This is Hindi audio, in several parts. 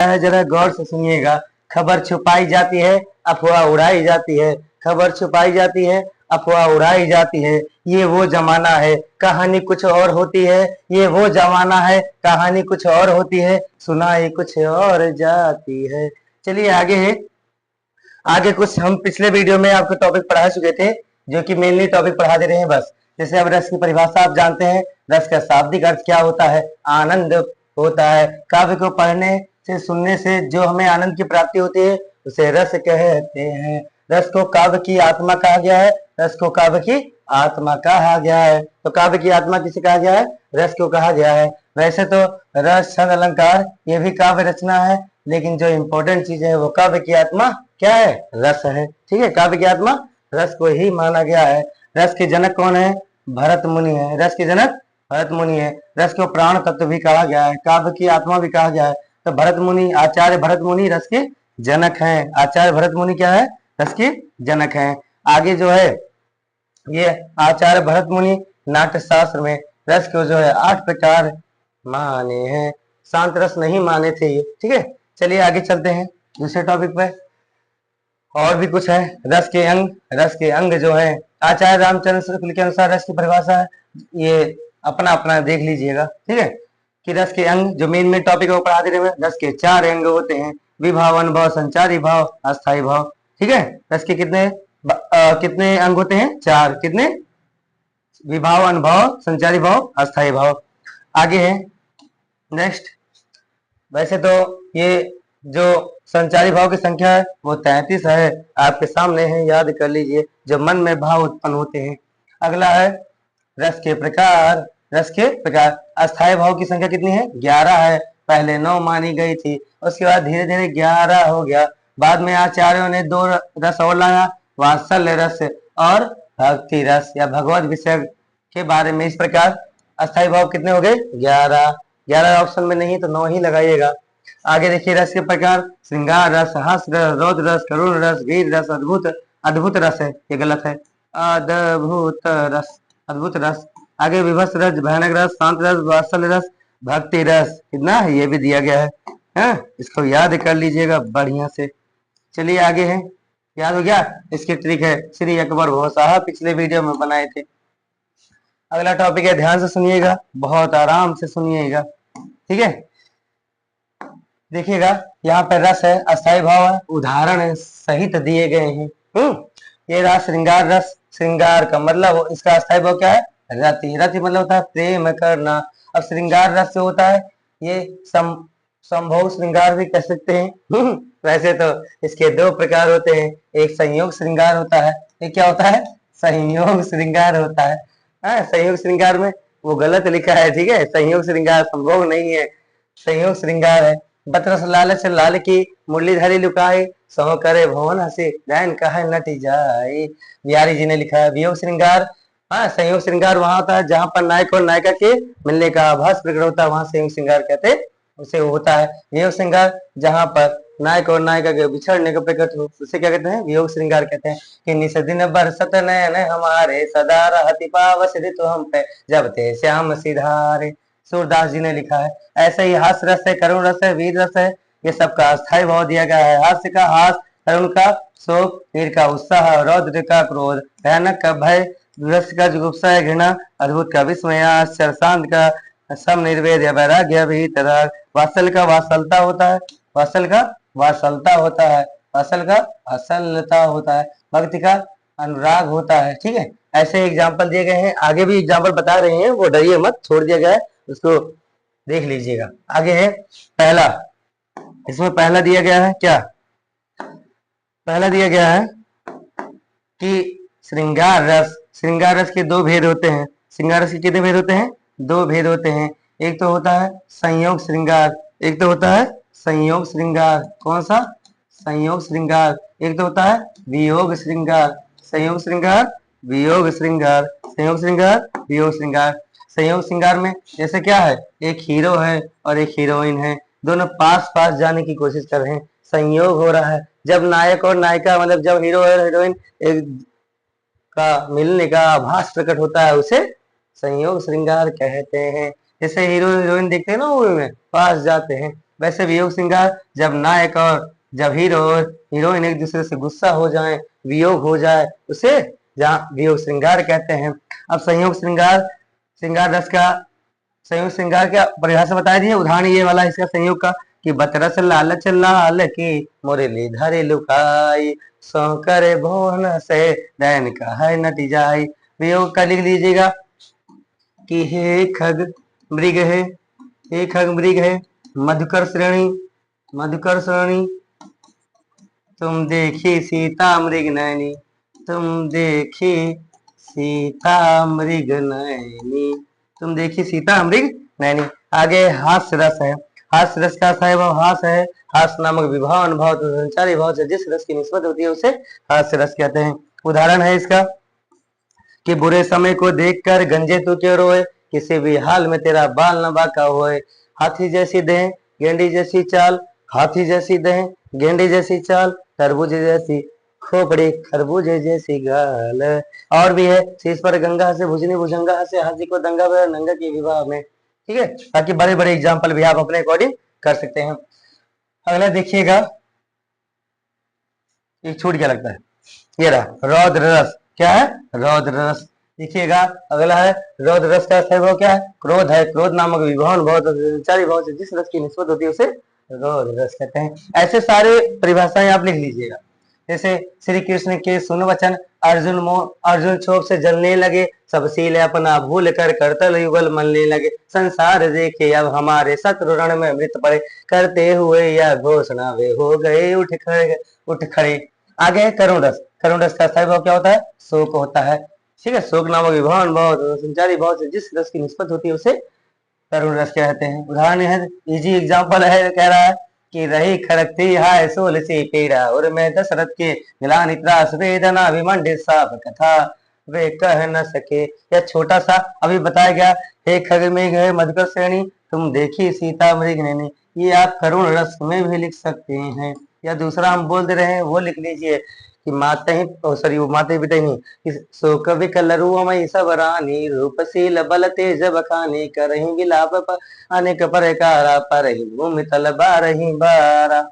है, जरा गौर से सुनिएगा। खबर छुपाई जाती है, अफवाह उड़ाई जाती है। खबर छुपाई जाती है, अफवाह उड़ाई जाती है। ये वो जमाना है, कहानी कुछ और होती है। ये वो जमाना है, कहानी कुछ और होती है। सुनाई कुछ और जाती है। चलिए आगे है। आगे कुछ हम पिछले वीडियो में आपको टॉपिक पढ़ा चुके थे, जो कि मेनली टॉपिक पढ़ा दे रहे हैं बस। जैसे अब रस की परिभाषा आप जानते हैं। रस का शाब्दिक अर्थ क्या होता है? आनंद होता है। काव्य को पढ़ने से, सुनने से जो हमें आनंद की प्राप्ति होती है, उसे रस कहते हैं। रस को काव्य की आत्मा कहा गया है। रस को काव्य की आत्मा कहा गया है। तो काव्य की आत्मा किसे कहा गया है? रस को कहा गया है। वैसे तो रस, छंद, अलंकार ये भी काव्य रचना है, लेकिन जो इम्पोर्टेंट चीज है वो काव्य की आत्मा क्या है? रस है। ठीक है, काव्य की आत्मा रस को ही माना गया है। रस के जनक कौन है? भरत मुनि है। रस के जनक भरत मुनि है। रस को प्राण तत्व भी कहा गया है, काव्य की आत्मा भी कहा गया है। तो भरत मुनि, आचार्य भरत मुनि रस के जनक हैं। आचार्य भरत मुनि क्या है? रस के जनक हैं। आगे जो है, ये आचार्य भरत मुनि नाट्य शास्त्र में रस को जो है 8 प्रकार माने हैं। शांत रस नहीं माने थे ये। ठीक है, चलिए आगे चलते हैं दूसरे टॉपिक पे। और भी कुछ है। रस के अंग। रस के अंग जो है, आचार्य रामचंद्र शुक्ल के अनुसार रस की परिभाषा है। ये अपना अपना देख लीजिएगा। ठीक है, कि रस के अंग जो मेन टॉपिक है वो पढ़ा दे रहे हैं। रस के 4 अंग होते हैं: विभाव, अनुभव, संचारी भाव, अस्थाई भाव। ठीक है, रस के कितने अंग होते हैं? 4। कितने? विभाव, अनुभव, संचारी भाव, अस्थाई भाव। आगे है नेक्स्ट। वैसे तो ये जो संचारी भाव की संख्या है वो 33 है, आपके सामने है, याद कर लीजिए, जो मन में भाव उत्पन्न होते हैं। अगला है रस के प्रकार। रस के प्रकार। अस्थाई भाव की संख्या कितनी है? 11 है। पहले 9 मानी गई थी, उसके बाद धीरे धीरे 11 हो गया। बाद में आचार्यों ने 2 रस और लाया, वात्सल्य रस और भक्ति रस या भगवत विषय के बारे में। इस प्रकार अस्थाई भाव कितने हो गए? 11। 11 ऑप्शन में नहीं तो 9 ही लगाइएगा। आगे देखिए रस के प्रकार: श्रृंगार रस, हास रस, रौद्र रस, करुण रस, वीर रस, अद्भुत अद्भुत रस है, ये गलत है, अद्भुत रस, अद्भुत रस। आगे विभत्स रस, भयानक रस, शांत रस, वात्सल्य रस, भक्ति रस। कितना है? ये भी दिया गया है? इसको याद कर लीजिएगा बढ़िया से। चलिए आगे है। याद हो गया? इसकी ट्रिक है, श्री अकबर भोज साहब पिछले वीडियो में बनाए थे। अगला टॉपिक है, ध्यान से सुनिएगा, बहुत आराम से सुनिएगा। ठीक है, देखिएगा, यहाँ पर रस है, अस्थाई भाव है, उदाहरण सहित दिए गए हैं। ये रहा श्रृंगार रस। श्रृंगार का मतलब, इसका अस्थाई भाव क्या है? रति। रति मतलब होता है प्रेम करना। अब श्रृंगार रस जो होता है, ये संभोग श्रृंगार भी कह सकते हैं। वैसे तो इसके 2 प्रकार होते हैं, एक संयोग श्रृंगार होता है। ये क्या होता है? संयोग श्रृंगार होता है। संयोग श्रृंगार में वो गलत लिखा है। ठीक है, संयोग श्रृंगार संभोग नहीं है, संयोग श्रृंगार है। बतरस लालच लाल की मुरलीधरी लुकाए, सो करे भवन हसे नैन कहे नट जाए। बिहारी जी ने लिखा है। वियोग श्रृंगार, संयोग श्रृंगार वहां होता है जहां पर नायक और नायिका के मिलने का आभास प्रकट होता है, वहां संयोग श्रृंगार कहते हैं उसे होता है। वियोग श्रृंगार जहां पर नायक और नायिका के बिछड़ने का प्रकट हो, उसे क्या कहते हैं? वियोग श्रृंगार कहते हैं। कि निस दिन बरसत नैन हमारे, सदा रहति पावस ऋतु हम पे, जब ते श्याम सिधारे। सूरदास जी ने लिखा है। ऐसे ही हास्य रस है, करुण रस है, वीर रस है, ये सबका अस्थाई भाव दिया गया है। हास्य का हास, करुण का शोक, वीर का उत्साह, रौद्र का क्रोध, भयानक का भय, रस का जुगुप्सा है घृणा, अद्भुत का विस्मय, आश्चर्य, शांत का सम निर्वेद या वैराग्य भी तरह। वात्सल का वात्सलता होता है। वात्सल का वात्सलता होता है। वात्सल का वात्सल्यता होता है। भक्ति का अनुराग होता है। ठीक है, ऐसे एग्जाम्पल दिए गए हैं, आगे भी एग्जाम्पल बता रहे हैं, वो डरिए मत, छोड़ दिया गया है, उसको देख लीजिएगा। आगे है पहला। इसमें पहला दिया गया है क्या? पहला दिया गया है कि श्रृंगार रस। श्रृंगार रस के 2 भेद होते हैं। श्रृंगार रस के कितने भेद होते हैं? 2 भेद होते हैं। एक तो होता है संयोग श्रृंगार, एक तो होता है संयोग श्रृंगार। कौन सा? संयोग श्रृंगार। एक तो होता है वियोग श्रृंगार। संयोग श्रृंगार, वियोग श्रृंगार, संयोग श्रृंगार, वियोग श्रृंगार। संयोग श्रृंगार में जैसे क्या है, एक हीरो है और एक हीरोइन है, दोनों पास पास जाने की कोशिश कर रहे हैं, संयोग हो रहा है। जब नायक और नायिका, मतलब जब हीरो और हीरोइन एक का मिलने का आभास प्रकट होता है, उसे संयोग श्रृंगार कहते हैं। जैसे हीरो हीरोइन देखते हैं ना मूवी में, पास जाते हैं, वैसे वियोग श्रृंगार जब नायक और जब हीरो और हीरोइन एक दूसरे से गुस्सा हो जाए, वियोग हो जाए, उसे जहाँ वियोग श्रृंगार कहते हैं। अब संयोग श्रृंगार, श्रृंगार रस का संयोग श्रृंगार का परिभाषा बता दी है। उदाहरण ये वाला इसका संयोग का कि बतरस लालच लाल की मुरली धरे लुकाई, सो करे भुवन से दैन का है नटी जाई। वियोग का लिख लीजिएगा कि हे खग मृग है, हे खग मृग है, मधुकर श्रेणी, मधुकर श्रेणी, तुम देखी सीता मृग नैनी, तुम देखी सीता मृग नैनी, तुम देखी सीता मृग नैनी। आगे हास्य रस है। हास्य रस का स्वभाव हास है। हास नामक विभावन भाव तो संचारी भाव से जिस रस की निस्बत होती है उसे हास्य रस कहते हैं। उदाहरण है इसका कि बुरे समय को देखकर गंजे तू क्यों रोए, किसी भी हाल में तेरा बाल न बाका होए। हाथी जैसी देह गेंडी जैसी चाल, हाथी जैसी देह गेंडी जैसी चाल, तरबूजे जैसी खोपड़ी खरबूजे जैसी गाल। और भी है, शीश पर गंगा से भुजनी भुजंगा से हाथी को दंगा नंगा के विवाह में। ठीक है, ताकि बड़े बड़े एग्जाम्पल भी आप अपने अकॉर्डिंग कर सकते हैं। अगला देखिएगा, एक छूट क्या लगता है, ये रहा रौद्र रस। क्या है, रौद्र रस। देखिएगा अगला है रौद्र रस का स्वभाव क्या है, क्रोध है। क्रोध नामक विभावन बहुत चारी भाव से जिस रस की निस्बत होती है उसे रौद्र रस कहते हैं। ऐसे सारे परिभाषाएं आप लिख लीजिएगा। जैसे श्री कृष्ण के सुन वचन, अर्जुन क्षोभ से जलने लगे, सब सील अपना भूल कर करतल युगल मलने लगे, संसार देखे अब हमारे शत्रु रण में मृत पड़े, करते हुए यह घोषणा वे हो गए उठ खड़े, उठ खड़े। आगे है करुण रस। करुण रस का स्वभाव क्या होता है, शोक होता है। ठीक है, शोक नामक विभावन भाव संचारी भाव से जिस रस की निस्बत होती है उसे करुण रस कहते हैं। उदाहरण है, इजी एग्जाम्पल है, कह रहा है कि रही खड़कती हाय सोल सी पीड़ा, और मैं दशरथ के ग्लानि त्रास वेदना विमंडित साप कथा वे कह न सके। यह छोटा सा अभी बताया गया, हे खग में गए मधुकर श्रेणी, तुम देखी सीता मृग नैनी, ये आप करुण रस में भी लिख सकते हैं। या दूसरा हम बोल दे रहे हैं वो लिख लीजिए कि माते ही सॉरी वो माते पिता ही नहीं, शोक विकल रूपमयी सब रानी, रूपशील बल तेज बखानी, करही विलाप अनेक प्रकारा, परही भूमि तल बारही बारा।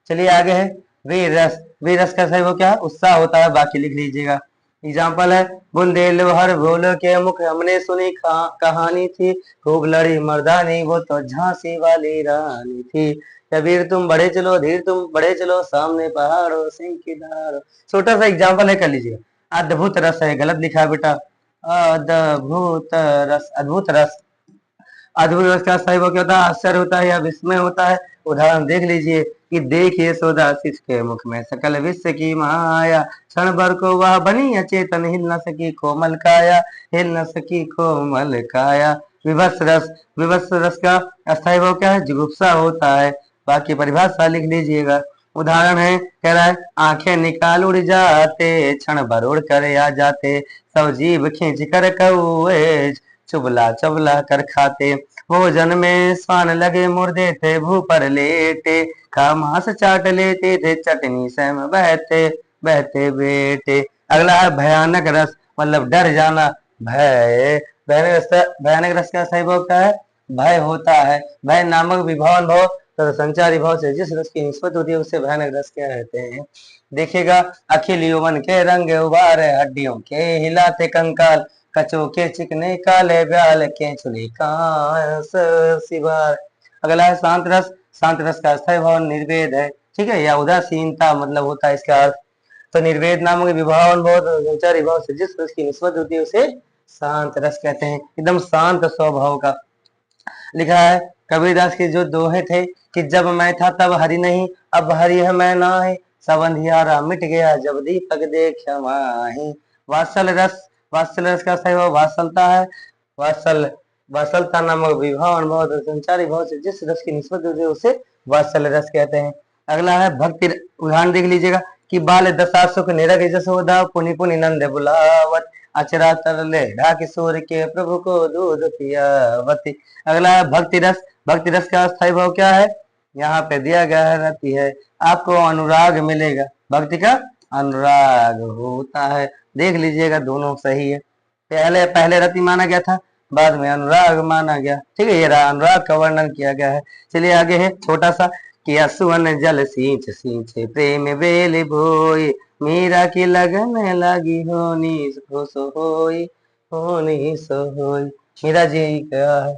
चलिए आगे है वीर रस। वीर रस का सही वो क्या, उत्साह होता है, बाकी लिख लीजिएगा। एग्जाम्पल है, बुंदेलहर भोल के मुख हमने सुनी कहानी थी, खूब लड़ी मर्दानी वो तो झांसी वाली रानी थी। या वीर तुम बड़े चलो, धीर तुम बड़े चलो, सामने पहाड़ो सिंह की धारो। छोटा सा एग्जाम्पल है, कर लीजिएगा। अद्भुत रस है, गलत लिखा है बेटा, अद्भुत रस, अद्भुत रस। अद्भुत रस का सही वो क्या होता है, आश्चर्य होता है या विस्मय होता है। उदाहरण देख लीजिए कि देखिए सोदा शिष के मुख में सकल विश्व की माया, क्षण भर को वह बनी अचेतन, हिल न सकी कोमल काया, हिल न सकी कोमल काया। विभत्स रस। विभत्स रस का अस्थायी भाव क्या है, जुगुप्सा होता है। बाकी परिभाषा लिख लीजिएगा। उदाहरण है, कह रहा है आंखें निकाल उड़ जाते, क्षण भर उड़ कर आ जाते, सब जीव खींच कर कौए चुबला चबला कर खाते, भोजन में स्वान लगे मुर्दे थे भू पर लेटे, खा मांस चाट लेते थे चटनी से में बहते बहते बेटे। अगला है भयानक रस, मतलब डर जाना, भय। भयानक रस का सही भाव क्या है, भय होता है। भय नामक विभावन भाव तो संचारी भाव से जिस रस की निस्बत होती है उसे भयानक रस क्या कहते हैं। देखिएगा, अखिल यौवन के रंग उबारे, हड्डियों के हिलाते कंकाल, कचो के चिकने काले ब्याल के चुली कांस सिवार। अगला है शांत रस। शांत रस का स्थायी भाव निर्वेद है। ठीक है, या उदासीनता मतलब होता है इसका अर्थ। तो निर्वेद नामक विभावन बहुत संचारी भाव से जिस रस की निस्बत होती है उसे शांत रस कहते हैं, एकदम शांत स्वभाव का। लिखा है कबीरदास के जो दोहे थे कि जब मैं था तब हरि नहीं, अब हरि है मैं नाही, सब अंधियारा मिट गया जब दीपक देख माही। वात्सल रस। वात्सल रस का सही भाव वात्सलता है। वात्सल वात्सलता नामक विभावन बहुत संचारी भाव से जिस रस की निस्बत होती है उसे वात्सल रस कहते हैं। अगला है भक्ति। उदाहरण देख लीजिएगा कि बाल दशा सुख निरग जसोदा, पुनि पुनि नंद बुलावत, अचरा तरले ढा किशोर के प्रभु को दूध पियावती। अगला है भक्ति रस। भक्ति रस का स्थायी भाव क्या है, यहाँ पे दिया गया है रति है, आपको अनुराग मिलेगा। भक्ति का अनुराग होता है, देख लीजिएगा दोनों सही है। पहले पहले रति माना गया था, बाद में अनुराग माना गया। ठीक है, ये रहा अनुराग का वर्णन किया गया है। चलिए आगे है छोटा सा कि असुवन जल सींच सींचे प्रेम बेल भोई, मीरा की लगन लगी होनी सो होई, होनी सो होई। मीरा जी क्या है